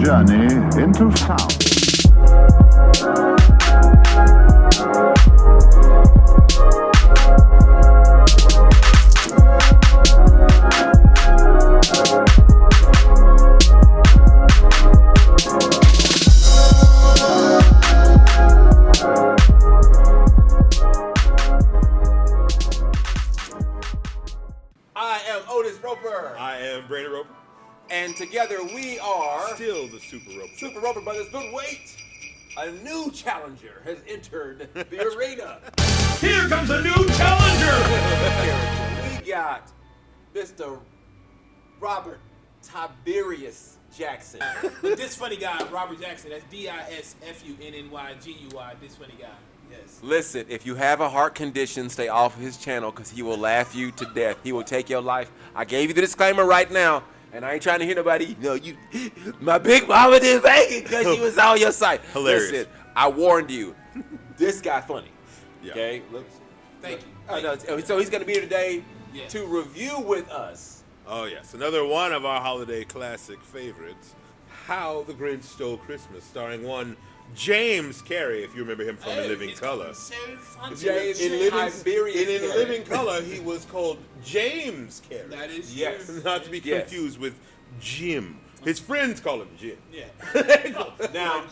journey into sound. And together we are still the SuperRoperBros. SuperRoperBros. But wait, a new challenger has entered the arena. Here comes a new challenger. We got Mr. Robert Tiberius Jackson. This funny guy, Robert Jackson. That's DISFUNNYGUY. This funny guy. Yes. Listen, if you have a heart condition, stay off of his channel because he will laugh you to death. He will take your life. I gave you the disclaimer right now. And I ain't trying to hear nobody, my big mama didn't make it because she was on your site. Hilarious. Listen, I warned you. This guy funny. Yeah. Okay? Thank you. So he's going to be here today Yeah. to review with us. Oh, yes. Another one of our holiday classic favorites, How the Grinch Stole Christmas, starring one James Carrey, if you remember him from In Living Color. James In Carrey. Living Color, he was called James Carrey. That is true. Yes. Not to be confused with Jim. His friends call him Jim. Yeah. Now,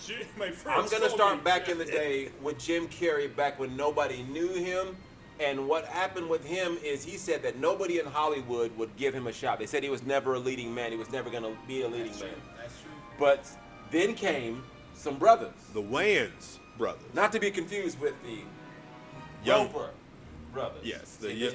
I'm going to start back in the day with Jim Carrey, back when nobody knew him. And what happened with him is he said that nobody in Hollywood would give him a shot. They said he was never a leading man. He was never going to be a leading man. That's true. But then came some brothers. The Wayans brothers. Not to be confused with the Young Roper brothers. Yes. There's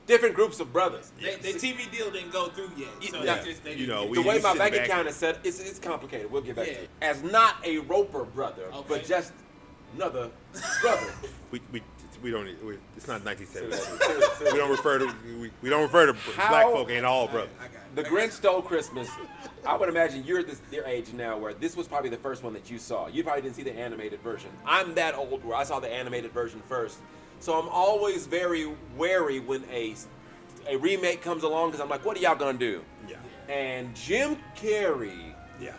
different groups of brothers. Their TV deal didn't go through yet. So Yeah. We The way my sit bank back- account is set, it's complicated. We'll get back Yeah. to it. As not a Roper brother, Okay. but just another brother. We don't. It's not 1970. Seriously. We don't refer to black folk ain't all brothers. I got it. The Grinch Stole Christmas. I would imagine you're your age now where this was probably the first one that you saw. You probably didn't see the animated version. I'm that old where I saw the animated version first. So I'm always very wary when a remake comes along because I'm like, what are y'all gonna do? Yeah. And Jim Carrey Yeah.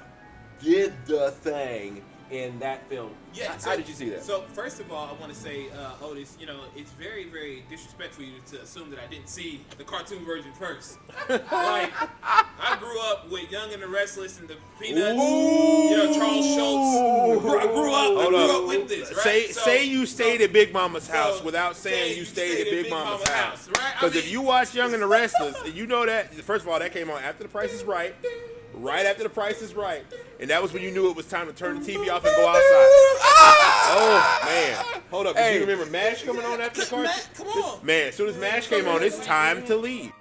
did the thing in that film. Yeah, How did you see that? So first of all, I want to say, Otis, it's very, very disrespectful for you to assume that I didn't see the cartoon version first. Like, I grew up with Young and the Restless and the Peanuts. Charles Schultz. I grew up with this. Right? Say you stayed at Big Mama's house without saying you stayed at Big Mama's house. Right? Because if you watch Young and the Restless, and you know that, first of all, that came on after The Price is Right. Right after The Price is Right. And that was when you knew it was time to turn the TV off and go outside. Oh, man. Hold up. Do you remember MASH coming on after the cartoon? Come on. Man, as soon as MASH came on, it's time to leave.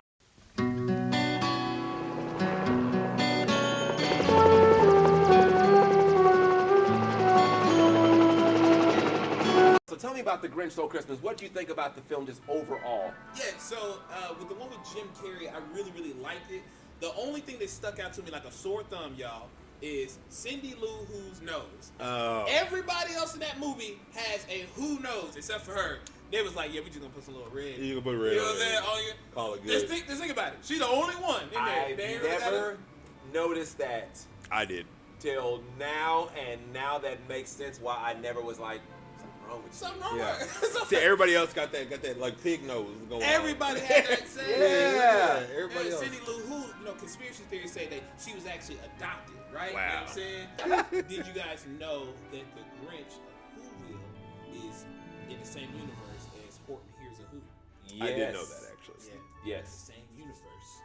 So tell me about The Grinch Stole Christmas. What do you think about the film just overall? Yeah, so with the one with Jim Carrey, I really, really liked it. The only thing that stuck out to me like a sore thumb, y'all, is Cindy Lou Who's nose. Everybody else in that movie has a who nose except for her. They was like, yeah, we just gonna put some little red. You can put red. You know what I'm saying? Call it good. Just think about it. She's the only one in there. I've They ain't really got never noticed that I did. till now, and now that makes sense why I never was like, something wrong with you. something wrong Yeah. with her. See, everybody else got that like pig nose going on. Everybody had that same. Yeah. Everybody else. Cindy Lou Who, conspiracy theories say that she was actually adopted, right? Wow. You know what I'm saying? Did you guys know that the Grinch of Whoville is in the same universe as Horton Hears a Who? Yes. I did know that actually. Yes. The same universe.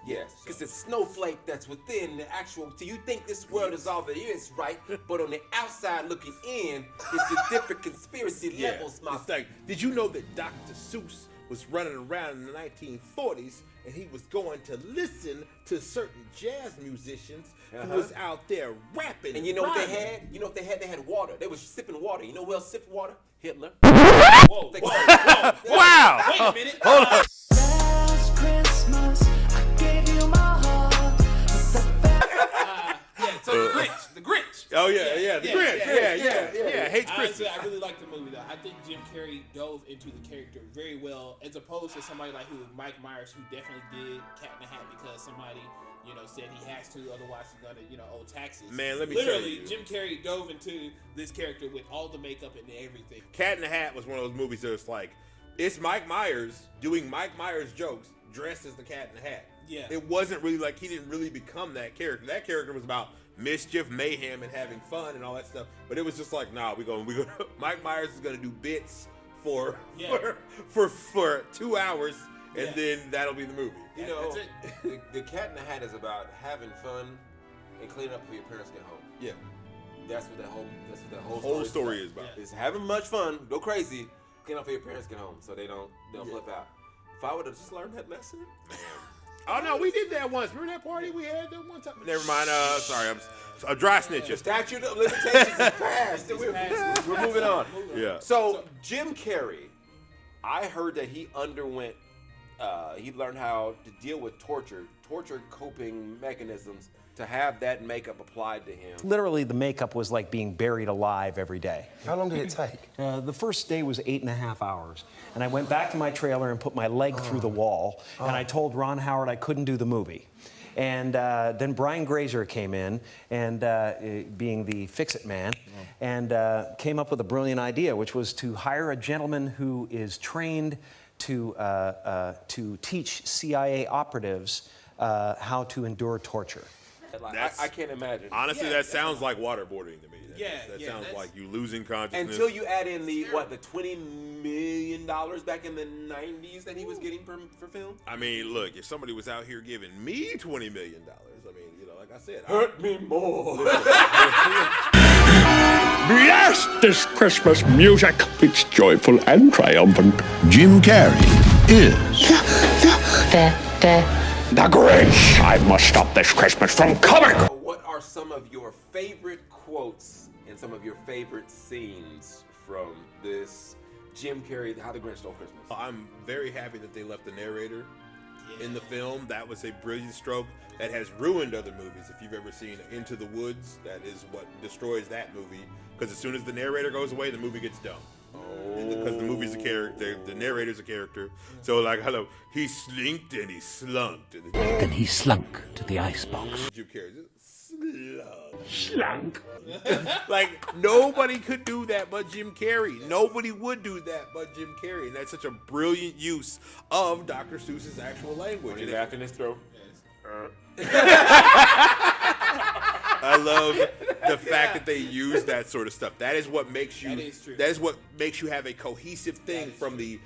Yes, because the snowflake that's within the actual. So you think this world is all that is, right? But on the outside looking in, it's a different conspiracy levels, my It's like, did you know that Dr. Seuss was running around in the 1940s and he was going to listen to certain jazz musicians who was out there rapping? And you know what they rhyming. had? You know what they had? They had water. They was sipping water. You know who else sipped water? Hitler. Whoa. Wow! Wait a minute. Hold on. Last Christmas, I gave you my heart. So the Grinch. Oh yeah, the Grinch. Yeah. Hates Honestly, Christmas. I really like the movie though. I think Jim Carrey dove into the character very well, as opposed to somebody like Mike Myers, who definitely did Cat in the Hat because somebody said he has to, otherwise he's gonna owe taxes. Man, let me literally, tell you. Jim Carrey dove into this character with all the makeup and everything. Cat in the Hat was one of those movies that was like, it's Mike Myers doing Mike Myers jokes dressed as the Cat in the Hat. Yeah. It wasn't really like he didn't really become that character. That character was about mischief, mayhem, and having fun and all that stuff. But it was just like, nah, we going Mike Myers is gonna do bits for 2 hours, and then that'll be the movie. You know, That's it. the Cat in the Hat is about having fun and cleaning up before your parents get home. Yeah. That's what that whole story is about. It's having much fun, go crazy, clean up before your parents get home, so they don't flip out. If I would have just learned that lesson. Oh no, we did that once. Remember that party we had that one time? Never mind. Sorry, I'm dry snitching. The statute of limitations is passed. We're moving on. Yeah. So Jim Carrey, I heard that he underwent. He learned how to deal with torture coping mechanisms to have that makeup applied to him. Literally, the makeup was like being buried alive every day. How long did it take? The first day was 8.5 hours. And I went back to my trailer and put my leg through the wall. And I told Ron Howard I couldn't do the movie. And then Brian Grazer came in, and being the fix-it man, and came up with a brilliant idea, which was to hire a gentleman who is trained to teach CIA operatives how to endure torture. I can't imagine. Honestly, that sounds like waterboarding to me. That Yeah, sounds that's- like you losing consciousness. Until you add in the $20 million back in the 90s that he was getting for film. I mean, look, if somebody was out here giving me $20 million, I mean, like I said, Hurt me more. Blast this Christmas music. It's joyful and triumphant. Jim Carrey is The Grinch. I must stop this Christmas from coming. What are some of your favorite quotes and some of your favorite scenes from this Jim Carrey, How the Grinch Stole Christmas? I'm very happy that they left the narrator in the film. That was a brilliant stroke that has ruined other movies. If you've ever seen Into the Woods, that is what destroys that movie. Because as soon as the narrator goes away, the movie gets dumb. Because the movie's a character, the narrator's a character. So like, hello, he slinked and he slunked. Then he slunk to the icebox. Jim Carrey, slunk. Like, nobody could do that but Jim Carrey. Nobody would do that but Jim Carrey. And that's such a brilliant use of Dr. Seuss's actual language. When he laughed in his throat. I love the fact that they use that sort of stuff. That is what makes you. That is true. That is what makes you have a cohesive thing from the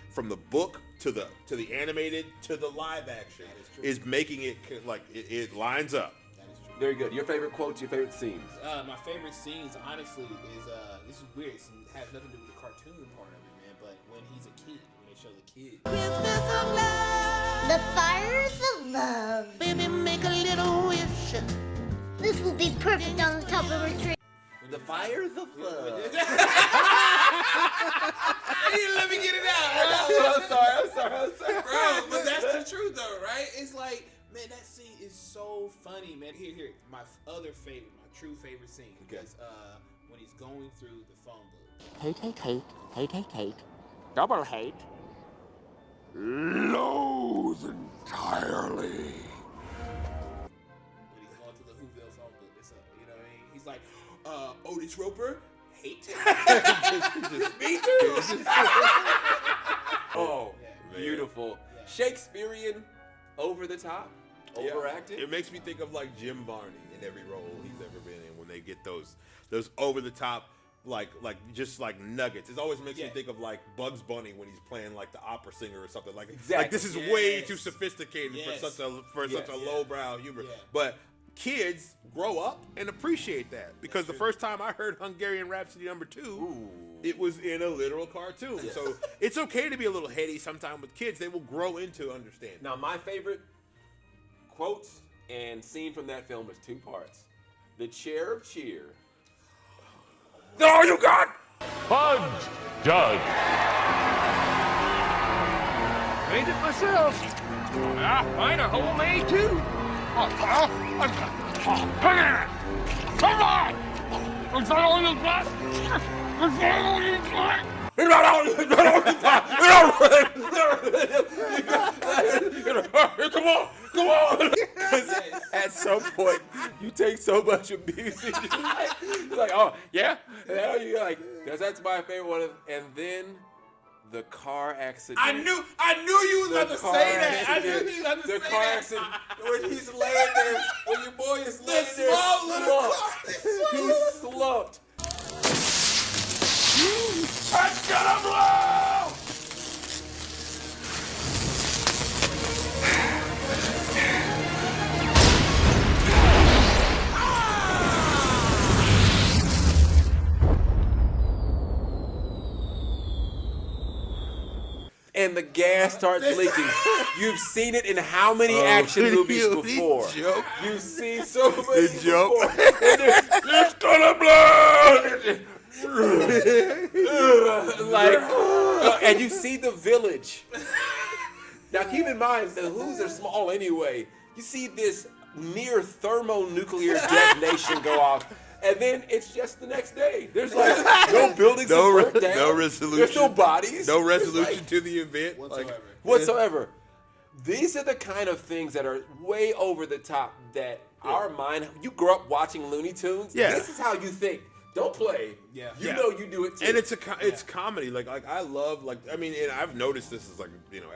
book to the animated to the live action. Is making it like it lines up. That is true. Very good. Your favorite quotes, your favorite scenes? My favorite scenes, honestly, is this is weird. It has nothing to do with the cartoon part of it, man. But when he's a kid, when they show the kid. Christmas of love, the fires of love. Baby, make a little wish. This will be perfect on the top of a tree. The fires of love. You didn't let me get it out, bro. I'm sorry. Bro, but that's the truth, though, right? It's like, man, that scene is so funny, man. Here, my other favorite, my true favorite scene is when he's going through the phone book. Hate. Double hate. Loathe entirely. When he's going through the Whoville phone book, it's you know what I mean? He's like, Otis Roper, hate. Me too. Oh, Yeah. beautiful. Yeah. Shakespearean, over the top, overacted. It makes me think of like Jim Varney in every role he's ever been in when they get those over the top like just like nuggets. It always makes me think of like Bugs Bunny when he's playing like the opera singer or something like Exactly. like this is way too sophisticated for such a Yes. lowbrow humor. Yeah. But kids grow up and appreciate that because the first time I heard Hungarian Rhapsody #2, it was in a literal cartoon. Yes. So it's okay to be a little heady sometime with kids. They will grow into understanding. Now, my favorite quote and scene from that film is two parts. The chair of cheer. All you got? Fudge, Judge. Made it myself. Mine are homemade too. Come on! Is that all you got? Is that all you got? Come on. At some point, you take so much abuse. You're like, oh, yeah? And then you're like, that's my favorite one. And then the car accident. I knew you was about to say that. I knew you was about to say that. The car accident when he's laying there, when your boy is laying there, small little car. he's slumped. It's gonna blow! And the gas starts leaking. You've seen it in how many action movies before? You've seen so many before. It's gonna blow! And you see the village. Now keep in mind, the Who's are small anyway. You see this near thermonuclear detonation go off. And then it's just the next day. There's like no buildings to burn down. No resolution. There's no bodies. No resolution to the event. Whatsoever. These are the kind of things that are way over the top that our mind, you grow up watching Looney Tunes. Yeah. This is how you think. Don't play. Yeah. You know you do it too. And it's comedy. Like I love and I've noticed this is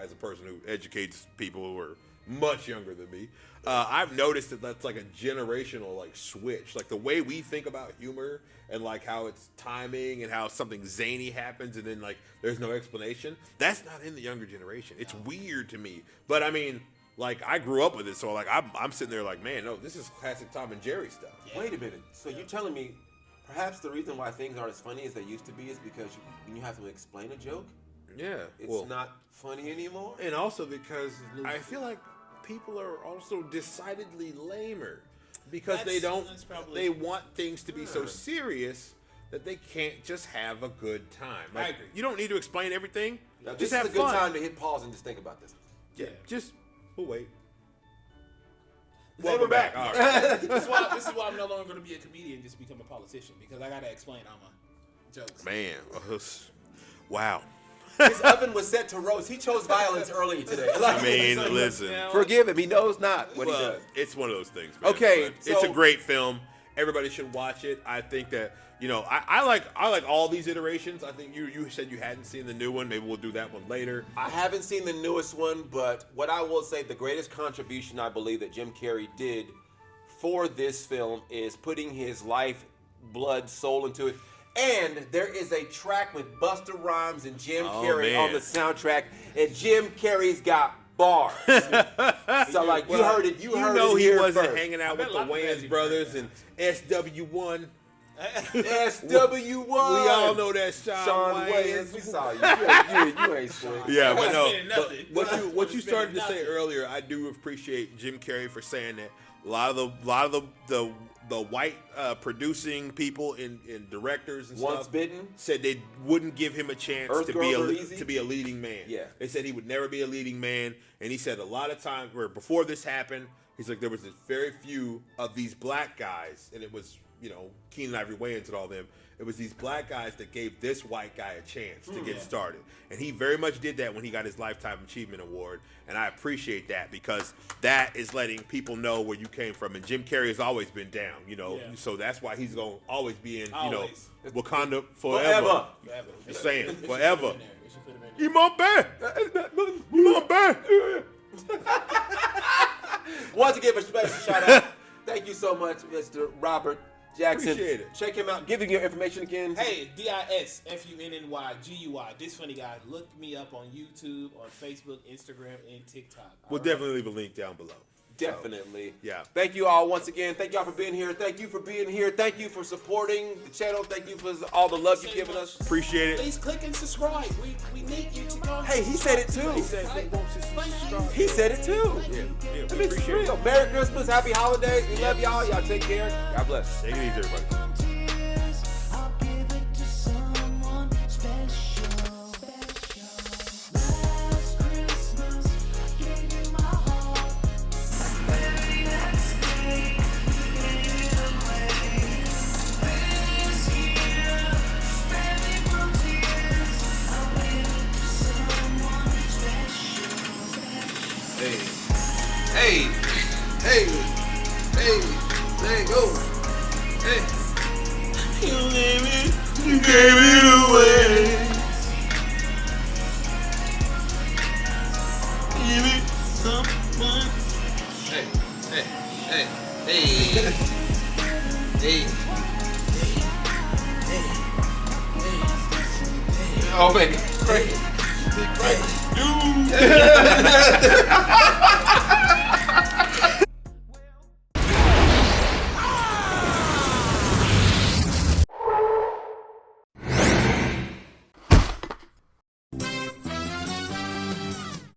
as a person who educates people who are much younger than me. I've noticed that's like a generational switch. Like the way we think about humor and how it's timing and how something zany happens and then there's no explanation. That's not in the younger generation. It's weird to me. But I mean, I grew up with it, so I'm sitting there man, no, this is classic Tom and Jerry stuff. Yeah. Wait a minute. So you're telling me perhaps the reason why things aren't as funny as they used to be is because when you have to explain a joke, it's not funny anymore? And also because I feel like people are also decidedly lamer because they want things to be so serious that they can't just have a good time. I agree. You don't need to explain everything. Now, just this have is a good fun. time to hit pause and just think about this. We'll wait. We're back. All right. This is why I'm no longer going to be a comedian, just become a politician, because I got to explain all my jokes. Man, wow. His oven was set to roast. He chose violence earlier today. Listen. Forgive him. He knows not what he does. It's one of those things, man. Okay, But it's a great film. Everybody should watch it. I think that I like all these iterations. I think you said you hadn't seen the new one. Maybe we'll do that one later. I haven't seen the newest one, but what I will say, the greatest contribution I believe that Jim Carrey did for this film is putting his life, blood, soul into it. And there is a track with Busta Rhymes and Jim Carrey on the soundtrack, and Jim Carrey's got bars. So you heard it. You heard it he here wasn't first. hanging out with the Wayans brothers and SW1. SW1. We all know that Sean Wayans. We saw you. You ain't slick. Yeah, but no. Nothing. What you started to say earlier, I do appreciate Jim Carrey for saying that. A lot of the white producing people and directors and Once stuff bitten said they wouldn't give him a chance Earth to be a leading man. Yeah, they said he would never be a leading man, and he said a lot of times where before this happened, he's like there was very few of these black guys, and it was Keenan Ivory Wayans and all them. It was these black guys that gave this white guy a chance to get started. And he very much did that when he got his Lifetime Achievement Award. And I appreciate that because that is letting people know where you came from. And Jim Carrey has always been down, So that's why he's going to always be in, Wakanda forever. Just saying, forever. You my bad. You my bad. Want to give a special shout out. Thank you so much, Mr. Robert Jackson. Appreciate it. Check him out. Give him your information again. Hey, DISFUNNYGUY. This funny guy. Look me up on YouTube, on Facebook, Instagram, and TikTok. We'll definitely leave a link down below. Definitely. Yeah. Thank you all once again. Thank y'all for being here. Thank you for being here. Thank you for supporting the channel. Thank you for all the love you've given us. Appreciate it. Please click and subscribe. We need you to go. Hey, he said it too. He said He said it too. Yeah, It's we appreciate real. it. Merry Christmas. Happy holidays. We love y'all. Y'all take care. God bless. Take it easy, everybody. Hey, hey, hey, let go. Hey. You gave it away. Give it someone. Hey, hey, hey, hey, hey, hey. Oh, baby. Right. Dude.